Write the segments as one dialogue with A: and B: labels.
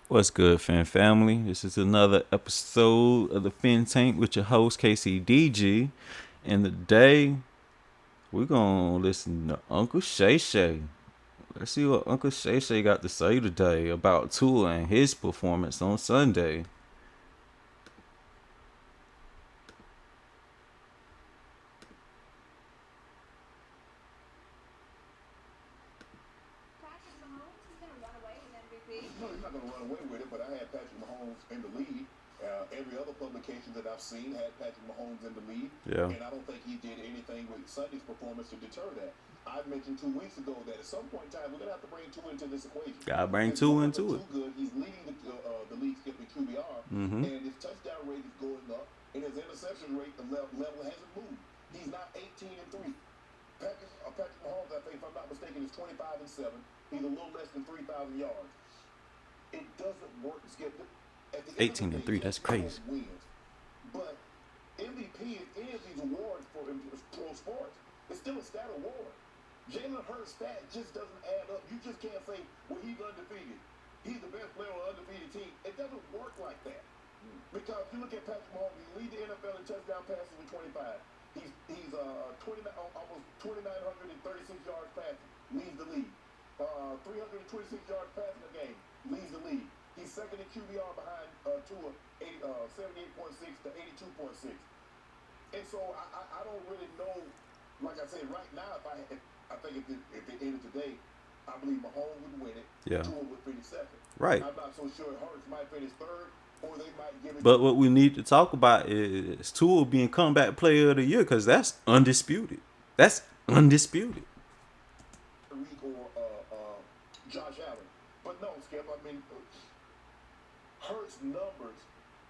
A: What's good, fan family? This is another episode of the Fin Tank with your host KCDG. And today we're gonna listen to Uncle Shay. Let's see what Uncle Shay got to say today about Tua and his performance on Sunday.
B: No, he's not going to run away with it, but I had Patrick Mahomes in the lead. Every other publication that I've seen had Patrick Mahomes in the lead.
A: Yeah.
B: And I don't think he did anything with Sunday's performance to deter that. I mentioned 2 weeks ago that at some point in time, we're going to have to bring Tua into this equation.
A: Gotta bring
B: His
A: Tua
B: numbers are
A: into it.
B: too good. He's leading the league skipping QBR, and his touchdown rate is going up, and his interception rate, the level hasn't moved. He's now 18-3. Patrick Mahomes, I think, if I'm not mistaken, is 25-7. He's a little less than 3,000 yards. It doesn't work, Skip. At the
A: 18 and 3, that's crazy.
B: Wins. But MVP is any of these awards for pro sports. It's still a stat award. Jalen Hurts' stat just doesn't add up. You just can't say, well, he's undefeated. He's the best player on an undefeated team. It doesn't work like that. Because you look at Patrick Mahomes, he leads the NFL in touchdown passes with 25. He's 29, almost 2,936 yards passing, leads the league. 326 yards passing a game, leads the league. He's second in QBR behind Tua, 78.6 to 82.6. And so I don't really know. Like I said, right now, I think if it ended today, I believe Mahomes would win it.
A: Yeah.
B: Tua would finish second.
A: Right.
B: I'm not so sure Hurts might finish third, or they might give it.
A: But what we need to talk about is Tua being comeback player of the year because that's undisputed. That's undisputed.
B: Or Josh Allen. But no, Skip, I mean, Hurts numbers,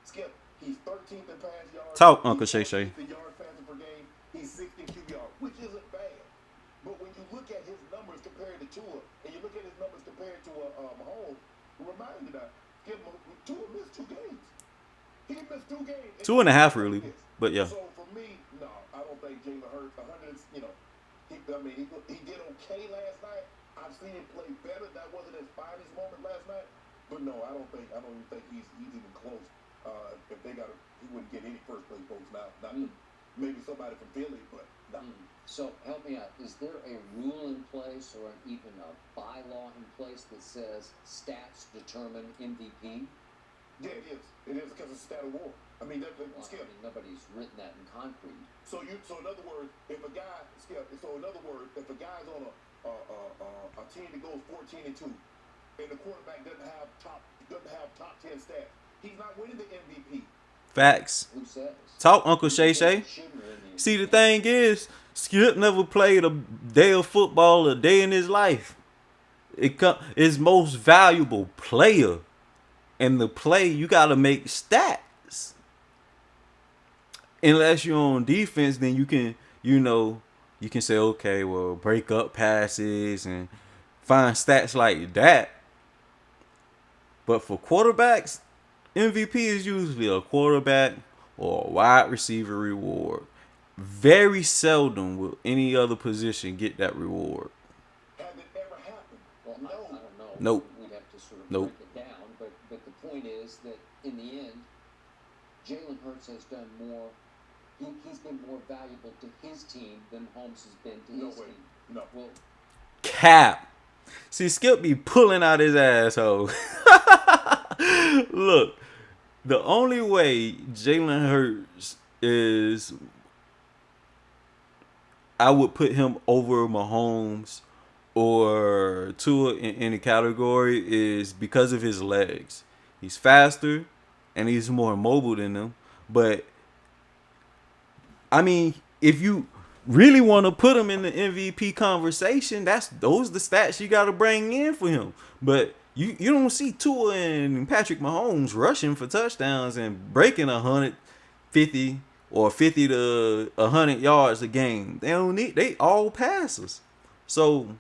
B: Skip, he's 13th in pass yards.
A: Talk, Uncle Shay.
B: The yards passing per game, he's 16 QBR, which isn't bad. But when you look at his numbers compared to Tua, and you look at his numbers compared to Mahomes, remind you that Skip, Tua missed 2 games. He missed 2 games.
A: 2.5 really, but yeah.
B: So for me, no, I don't think Jalen Hurts, 100, he did okay last night. I've seen him play better. That wasn't his finest moment last night. But no, I don't even think he's even close. If they got, he wouldn't get any first place votes now. Not maybe somebody from Philly, but no.
C: So help me out. Is there a rule in place or even a bylaw in place that says stats determine MVP?
B: Yeah, it is. It is because it's a stat award. I mean, Skip.
C: Nobody's written that in concrete.
B: So in other words, if a guy, Skip. So in other words, if a guy's on a team that goes 14-2, and the quarterback doesn't have top 10 stats, he's not winning the MVP.
A: Facts.
C: Who says?
A: Talk, Uncle Shay. See, the thing is, Skip never played a day of football a day in his life. His most valuable player. And the play, you got to make stats. Unless you're on defense, then you can say, okay, well, break up passes and find stats like that. But for quarterbacks, MVP is usually a quarterback or a wide receiver reward. Very seldom will any other position get that reward.
B: Has it ever happened?
C: Well,
B: No.
C: I don't know.
A: Nope.
C: We'd have to sort of
A: Nope.
C: break it down. But the point is that in the end, Jalen Hurts has done more. He's been more valuable to his team than Holmes has been to his team.
B: No.
C: Well,
A: Cap. See, Skip be pulling out his asshole. Look, the only way Jalen Hurts is, I would put him over Mahomes or Tua in any category is because of his legs. He's faster and he's more mobile than them. But I mean, if you really want to put him in the MVP conversation, those the stats you got to bring in for him. But you don't see Tua and Patrick Mahomes rushing for touchdowns and breaking 150 or 50 to 100 yards a game. They all passes. So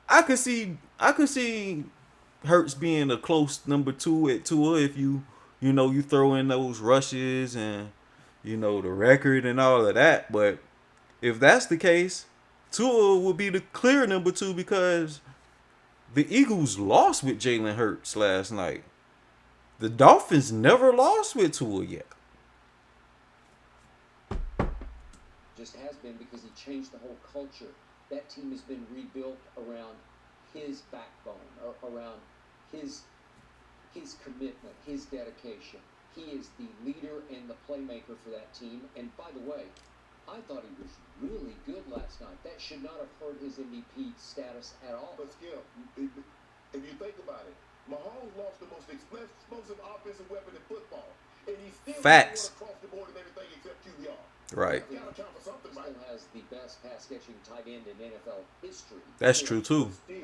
A: I could see Hurts being a close number 2 at Tua if you throw in those rushes and the record and all of that. But if that's the case, Tua will be the clear number 2 because The Eagles lost with Jalen Hurts last night. The Dolphins never lost with Tua yet.
C: Just has been because he changed the whole culture. That team has been rebuilt around his backbone, around his commitment, his dedication. He is the leader and the playmaker for that team. And by the way, I thought he was really good last night. That should not have hurt his MVP status at all.
B: But Skip, if you think about it, Mahomes lost the most explosive offensive weapon in football, and he still
A: Facts.
B: won across the board and everything except QBR.
A: Right.
B: You gotta count for something,
C: Still
B: right?
C: has the best pass catching tight end in NFL history.
A: That's true too.
B: Still,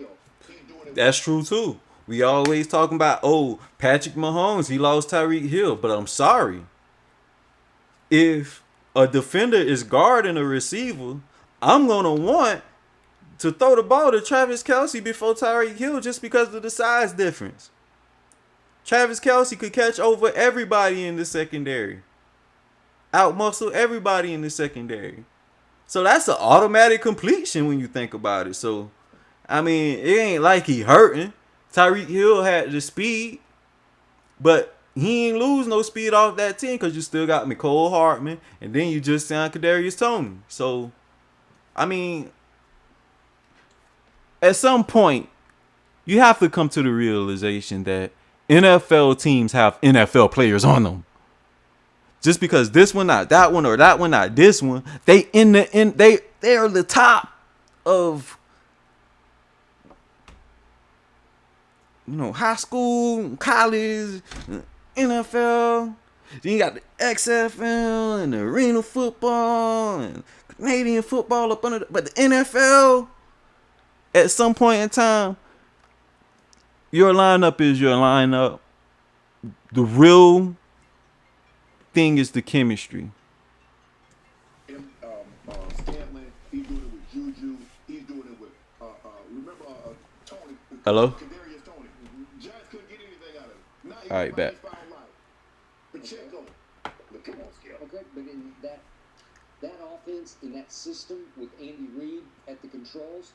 B: he's doing it.
A: That's true too. We always talking about, oh, Patrick Mahomes, he lost Tyreek Hill, but I'm sorry. If a defender is guarding a receiver, I'm gonna want to throw the ball to Travis Kelce before Tyreek Hill just because of the size difference. Travis Kelce could catch over everybody in the secondary. Outmuscle everybody in the secondary. So that's an automatic completion when you think about it. So, I mean, it ain't like he hurting. Tyreek Hill had the speed, but he ain't lose no speed off that team because you still got Mecole Hardman, and then you just signed Kadarius Toney. So, I mean, at some point, you have to come to the realization that NFL teams have NFL players on them. Just because this one not that one or that one not this one, they are the top of, you know, high school, college, NFL. Then you got the XFL and the arena football and Canadian football up under but the NFL, at some point in time, your lineup is your lineup. The real thing is the chemistry.
B: Scantlin, he's doing it with Juju. He's doing it with remember Tony.
A: Hello?
B: Kadarius Toney. Giants couldn't get anything out of him. Now he's
A: All right, bet.
B: found life. Pacheco. But come on, Skip.
C: Okay, but in that offense, in that system with Andy Reid at the controls,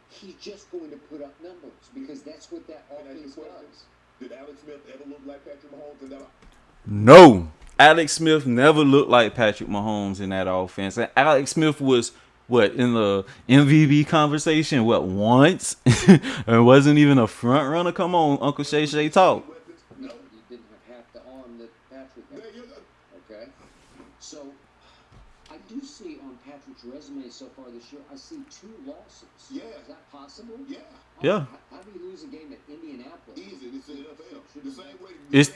C: he's just going to put up numbers because that's what that offense does.
B: Did Alex Smith ever look like Patrick Mahomes in that?
A: No. Alex Smith never looked like Patrick Mahomes in that offense. And Alex Smith was, what, in the MVP conversation, what, once? And wasn't even a front runner? Come on, Uncle Shay talk.
C: No, he didn't have half the arm that Patrick had. Okay? So, I do see on Patrick's resume so far this year, I see 2 losses.
B: Yeah.
C: Is that possible?
B: Yeah.
A: Yeah.
C: How do you lose a game at Indianapolis?
B: Easy. It's the NFL. The same way.
A: It's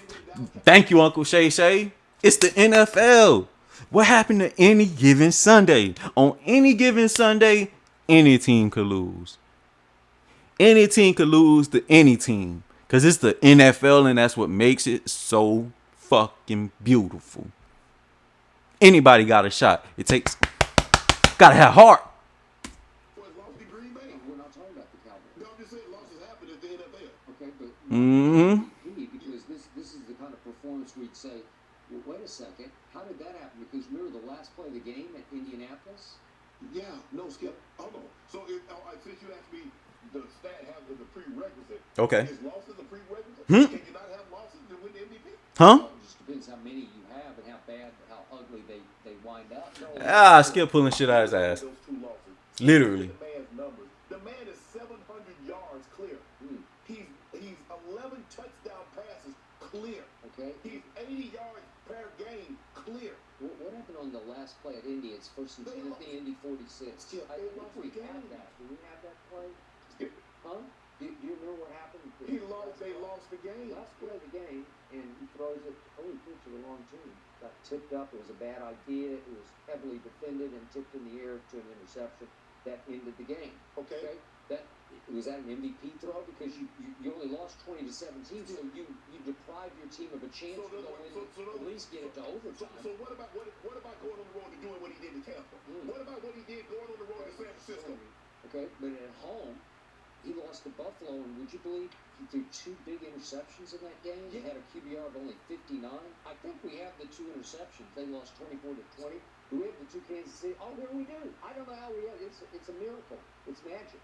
A: thank you, Uncle Shay. It's the NFL. What happened to any given Sunday? On any given Sunday, any team could lose. Any team could lose to any team. Because it's the NFL and that's what makes it so fucking beautiful. Anybody got a shot. It takes... Gotta have heart.
C: We're not talking about the Cowboys.
B: No, I'm just saying losses happen at the NFL.
C: Okay, but because this is the kind of performance we'd say, well, wait a second, how did that happen? Because remember the last play of the game at Indianapolis?
B: Yeah, no, Skip. Hold on. So since you asked me, the stat has the prerequisite.
A: Okay.
B: Is losses a prerequisite? Can you not have losses to win the MVP?
A: Huh?
C: It just depends how many you have and how bad, how ugly they wind up.
A: Skip pulling shit out of his ass.
B: Those 2 losses.
A: Literally.
B: The man's numbers. The man is 700 yards clear. He's 11 touchdown passes clear.
C: Okay.
B: He's 80 yards per game clear.
C: What happened on the last play at Indy? It's first and 10 at the Indy 46.
B: Skip,
C: I
B: they
C: think
B: lost
C: we
B: the
C: have
B: game.
C: that. Do we have that play?
B: Skip.
C: Huh? Do you remember what happened?
B: They lost the game.
C: Last play of the game, and he throws it. Oh, he threw it to the wrong team. Got tipped up. It was a bad idea. It was heavily defended and tipped in the air to an interception that ended the game.
B: Okay.
C: That was that an MVP throw because you only lost 20-17, so you deprived your team of a chance to go in at least get it to overtime.
B: So what about going on the road and doing what he did in Tampa? What about what he did going on the road to San Francisco?
C: Okay, but at home, he lost to Buffalo, and would you believe he threw 2 big interceptions in that game? He had a QBR of only 59. I think we have the 2 interceptions. They lost 24-20. Do we have the 2 Kansas City? Oh, here we do. I don't know how we have it. It's a miracle. It's magic.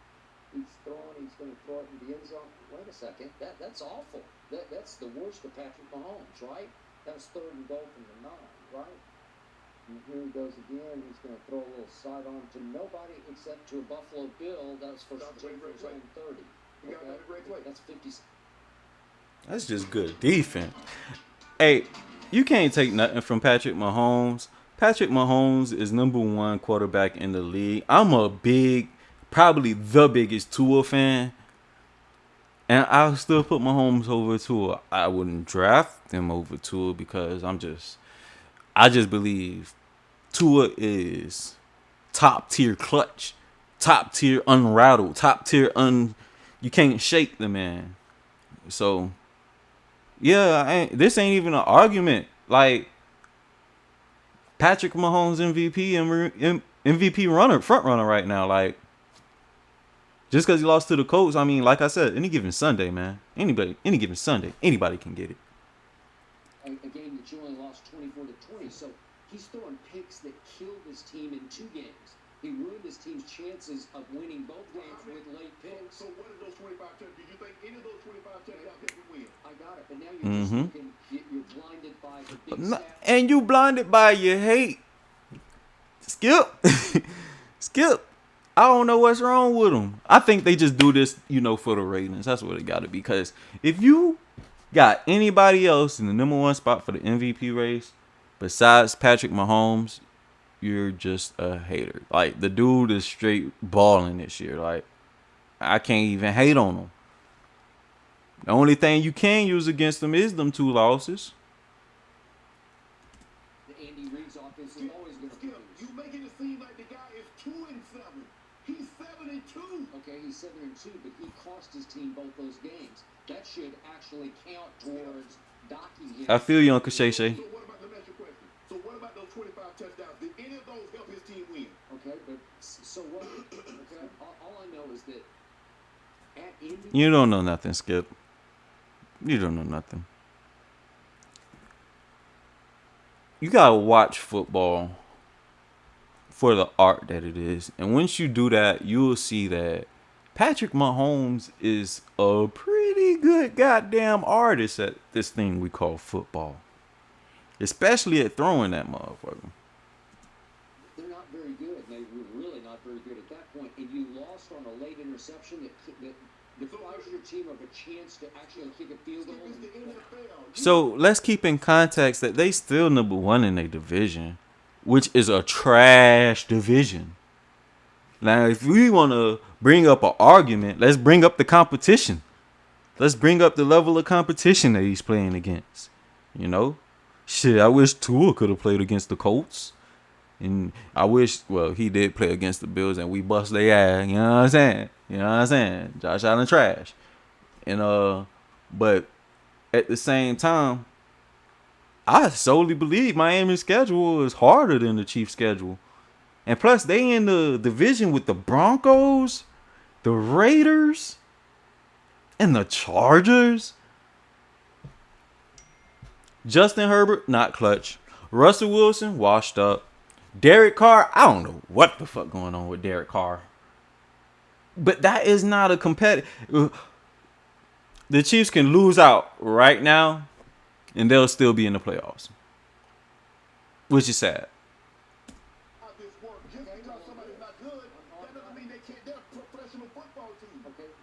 C: He's throwing. He's going to throw it in the end zone. Wait a second. That's awful. That's the worst of Patrick Mahomes, right? That was 3rd and goal from the 9, right? And here he goes again. He's going to throw a little sidearm to nobody except to a Buffalo Bill. That was first and 10 for his own 30. Okay? That's 50.
A: That's just good defense. Hey, you can't take nothing from Patrick Mahomes. Patrick Mahomes is #1 quarterback in the league. I'm a probably the biggest Tua fan. And I'll still put Mahomes over Tua. I wouldn't draft him over Tua because I just believe Tua is top tier clutch, top tier unrattled, top tier you can't shake the man. So yeah, this ain't even an argument. Like Patrick Mahomes MVP and MVP front runner right now. Like just because he lost to the Colts, I mean, like I said, any given Sunday, man, any given Sunday, anybody can get it.
C: A game that you only lost 24-20, so he's throwing picks that killed his team in 2 games. He ruined his team's chances of winning both games with late picks.
B: So what are those 25 touchdowns? Do you think any of those 25 touchdowns they can win?
C: I got it, but now you're just looking, you're blinded by the big stats.
A: And you blinded by your hate. Skip. Skip. I don't know what's wrong with them. I think they just do this, for the ratings. That's what it got to be. Because if you got anybody else in the #1 spot for the MVP race besides Patrick Mahomes, you're just a hater. Like, the dude is straight balling this year. Like, I can't even hate on him. The only thing you can use against him is them 2 losses.
C: The Andy Reid's offense is always going to produce.
B: You making it seem like the guy is 2-7. He's 7-2.
C: Okay, he's 7-2, but he cost his team both those games. That should actually count towards docking him.
A: I feel you, Uncle Shay.
B: So what about, let me ask you a question. So what about those 25 touchdowns? Did any of those help his team win?
C: Okay, but so what? Okay, all I know is that at Indy.
A: You don't know nothing, Skip. You don't know nothing. You gotta watch football for the art that it is. And once you do that, you'll see that Patrick Mahomes is a pretty good goddamn artist at this thing we call football. Especially at throwing that motherfucker.
C: They're not very good. They were really not very good at that point. And you lost on a late interception that deprives your team of a chance to actually kick a field goal.
A: So let's keep in context that they still #1 in their division, which is a trash division. Now, if we want to bring up an argument, let's bring up the competition. Let's bring up the level of competition that he's playing against. Shit, I wish Tua could have played against the Colts. And I wish, he did play against the Bills and we bust their ass. You know what I'm saying? Josh Allen trash. And, but at the same time, I solely believe Miami's schedule is harder than the Chiefs' schedule. And plus, they in the division with the Broncos, the Raiders, and the Chargers. Justin Herbert, not clutch. Russell Wilson, washed up. Derek Carr, I don't know what the fuck going on with Derek Carr. But that is not a competitive. The Chiefs can lose out right now, and they'll still be in the playoffs. Which is sad.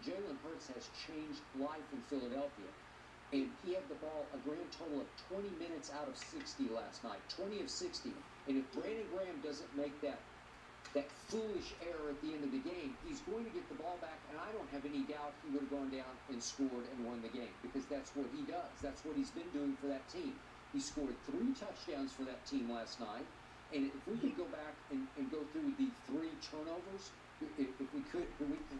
C: Jalen Hurts has changed life in Philadelphia. And he had the ball a grand total of 20 minutes out of 60 last night. 20 of 60. And if Brandon Graham doesn't make that foolish error at the end of the game, he's going to get the ball back. And I don't have any doubt he would have gone down and scored and won the game. Because that's what he does. That's what he's been doing for that team. He scored 3 touchdowns for that team last night. And if we could go back and go through the 3 turnovers, if we could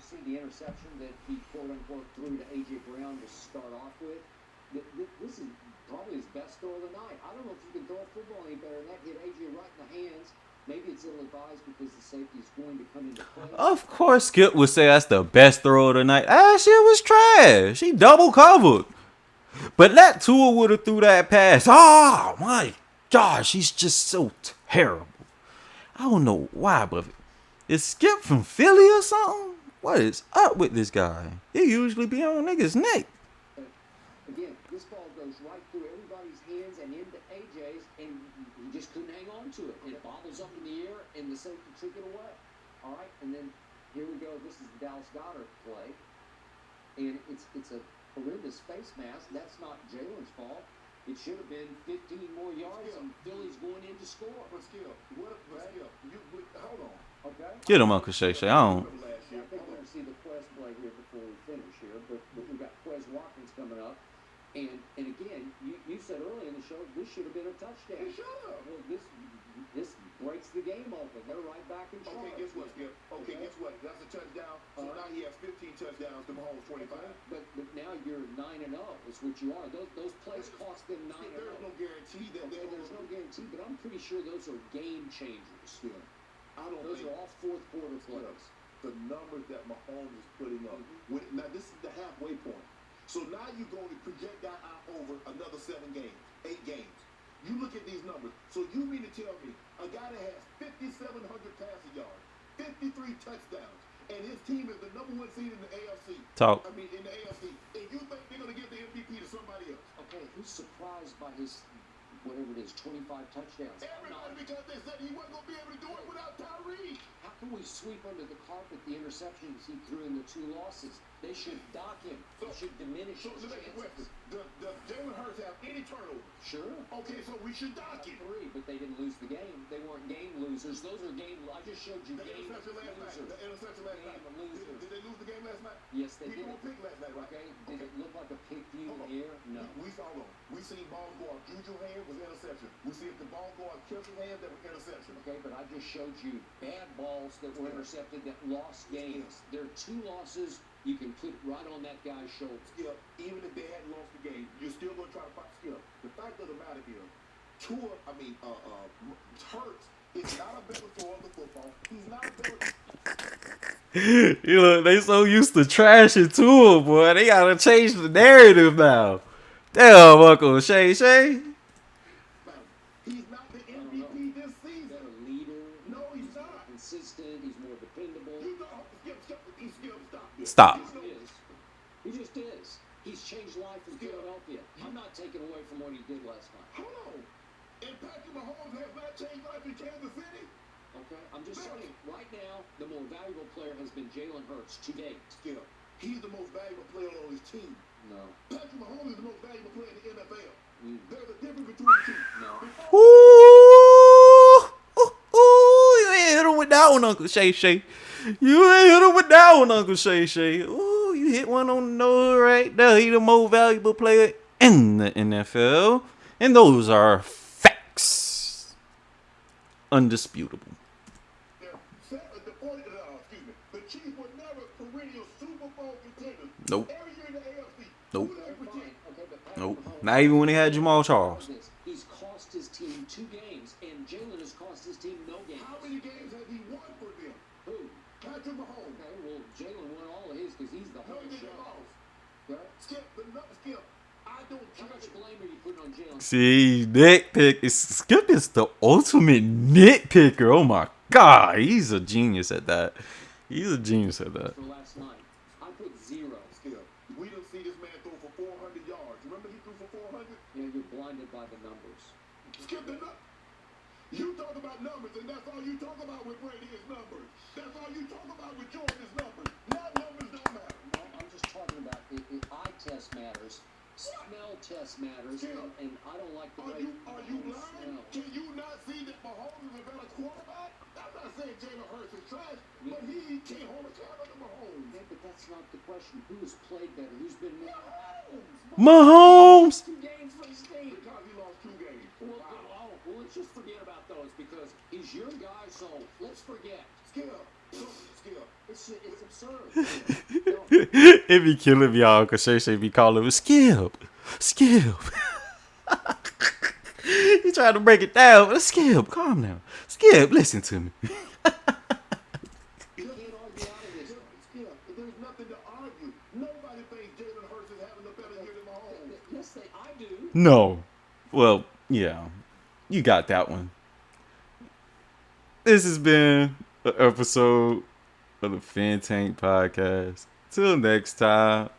C: see the interception that he quote-unquote threw to A.J. Brown to start off with, this is probably his best throw of the night. I don't know if you can throw a football any better than that. Hit A.J. right in the hands. Maybe it's ill-advised because the safety is going to come into play.
A: Of course, Skip would say that's the best throw of the night. That shit was trash. He double covered. But that Tua would have threw that pass. Oh, my gosh. He's just so terrible. I don't know why, but is Skip from Philly or something? What is up with this guy? He usually be on niggas' neck.
C: Again, this ball goes right through everybody's hands and into AJ's, and he just couldn't hang on to it. It bobbles up in the air, and the safety took it away. All right, and then here we go. This is the Dallas Goddard play, and it's a horrendous face mask. That's not Jalen's fault. It should have been 15 more yards, and Philly's going in to score.
B: But Skip, hold on.
C: Okay.
A: Get him, Uncle Shay Shay. I don't.
C: I think we're going to see the Quez play here before we finish here, but we've got Quez Watkins coming up. And again, you said earlier in the show, this should have been a touchdown.
B: It should have.
C: Well, this breaks the game open. They're right back in charge.
B: Okay, guess what, Skip? Okay, guess what? That's a touchdown. So now he has 15 touchdowns to Mahomes 25.
C: But now you're 9-0 is what you are. Those plays cost them 9-0.
B: There's no guarantee that
C: There's no guarantee, but I'm pretty sure those are game changers.
B: Yeah.
C: Those are all fourth quarter plays.
B: The numbers that Mahomes is putting up. Now, this is the halfway point. So now you're going to project that out over another 7 games, 8 games. You look at these numbers. So you mean to tell me a guy that has 5,700 passing yards, 53 touchdowns, and his team is the number 1 seed in the AFC.
A: Talk.
B: I mean, in the AFC. And you think they're going to give the MVP to somebody else?
C: Okay, who's surprised by his, whatever it is, 25 touchdowns?
B: Everybody, because they said he wasn't going to be able to do it without Tyreek.
C: How can we sweep under the carpet the interceptions he threw in the 2 losses? They should dock him. They should diminish
B: So
C: his
B: let me ask you a question.
C: chances.
B: Does Jalen Hurts have any turnovers?
C: Sure.
B: Okay, so we should dock him.
C: 3, but they didn't lose the game. They weren't game losers. Those are game. I just showed you
B: The
C: game
B: interception last night.
C: losers.
B: The interception last night.
C: Game losers.
B: Did they lose the game last night?
C: Yes, they
B: People
C: did.
B: were picked last night, right?
C: Okay. Did it look like a pick to you
B: Hold on.
C: here? No.
B: We saw them. We seen balls go off Juju hand was interception. We see if the ball go off Kelsey's hand that was interception.
C: Okay, but I just showed you bad balls that were intercepted that lost games. There are 2 losses you can put right on that guy's shoulder.
B: Skip, even if they hadn't lost the game, you're still going to try to fight Skip. The fact of the matter is, Hurts is not a better thrower of the football. He's not a better.
A: You know, they so used to trashing Tua, boy. They gotta change the narrative now. Damn, Uncle Shay Shay.
B: He's not the MVP this
C: He's
B: season.
C: not a leader.
B: No, he's not.
C: Consistent. He's more dependable.
B: You know, Skip, stop.
A: Stop.
B: You know,
C: He just is. He's changed life in Philadelphia. I'm not taking away from what he did last night.
B: hold on. And Patrick Mahomes has not changed life in Kansas City.
C: Okay? I'm just saying, right now, the more valuable player has been Jalen Hurts to date.
B: Skip, he's the most valuable player on his team.
C: No.
B: Patrick Mahomes is the most valuable player in the NFL. There's a difference between the two.
C: No.
A: Ooh, you ain't hit him with that one, Uncle Shay Shay. You ain't hit him with that one, Uncle Shay Shay. Ooh, you hit one on the nose right there. He the most valuable player in the NFL. And those are facts. Undisputable.
B: The Chiefs were never perennial Super Bowl contenders.
A: Nope.
B: Every year in the AFC.
A: Nope.
B: Who they predict?
C: Okay, but Patrick
A: Nope.
C: Mahomes-
A: Not even when they had Jamal Charles.
C: He's cost his team 2 games, and Jalen has cost his team no games.
B: How many games has he won for them?
C: Who?
B: Patrick Mahomes.
C: Okay, well, Jalen won all of his because he's the
B: No,
C: whole
B: he didn't
C: show.
B: lost.
C: Right?
B: Skip, I don't
C: How
B: care.
C: much blame are you putting on Jalen?
A: See, nitpick. Skip is the ultimate nitpicker. Oh my God. He's a genius at that. He's a genius at that.
C: For last night, I put 0.
B: Skip, we don't see this man throw for 400 yards. Remember he threw for 400?
C: You know, you're blinded by the numbers.
B: Skip the numbers. You talk about numbers, and that's all you talk about with Brady is numbers. That's all you talk about with Jordan is numbers. Not numbers don't matter.
C: No, I'm just talking about eye test matters, smell test matters, and I don't like the way
B: Are you
C: Mahomes
B: blind?
C: smells.
B: Can you not see that Mahomes is a better quarterback? I'm not saying Jalen Hurts is trash, but he can't hold a candle to Mahomes.
C: Yeah, but that's not the question. Who has played better? Who's been more?
A: Mahomes.
C: 2 games for his team.
B: Because he lost 2 games.
C: Well, let's just forget about those because he's your guy, so let's forget.
B: Skip.
C: It's absurd.
A: It be killing me, y'all, because Shay Shay be calling him Skip. He trying to break it down. But Skip, calm down. Skip, listen to me.
C: You can't argue out of this.
B: Skip, there's nothing to argue. Nobody thinks Jalen Hurts is having a better year than Mahomes.
C: Yes, I do.
A: No. Well, yeah. You got that one. This has been an episode of the Fin Tank Podcast. Till next time.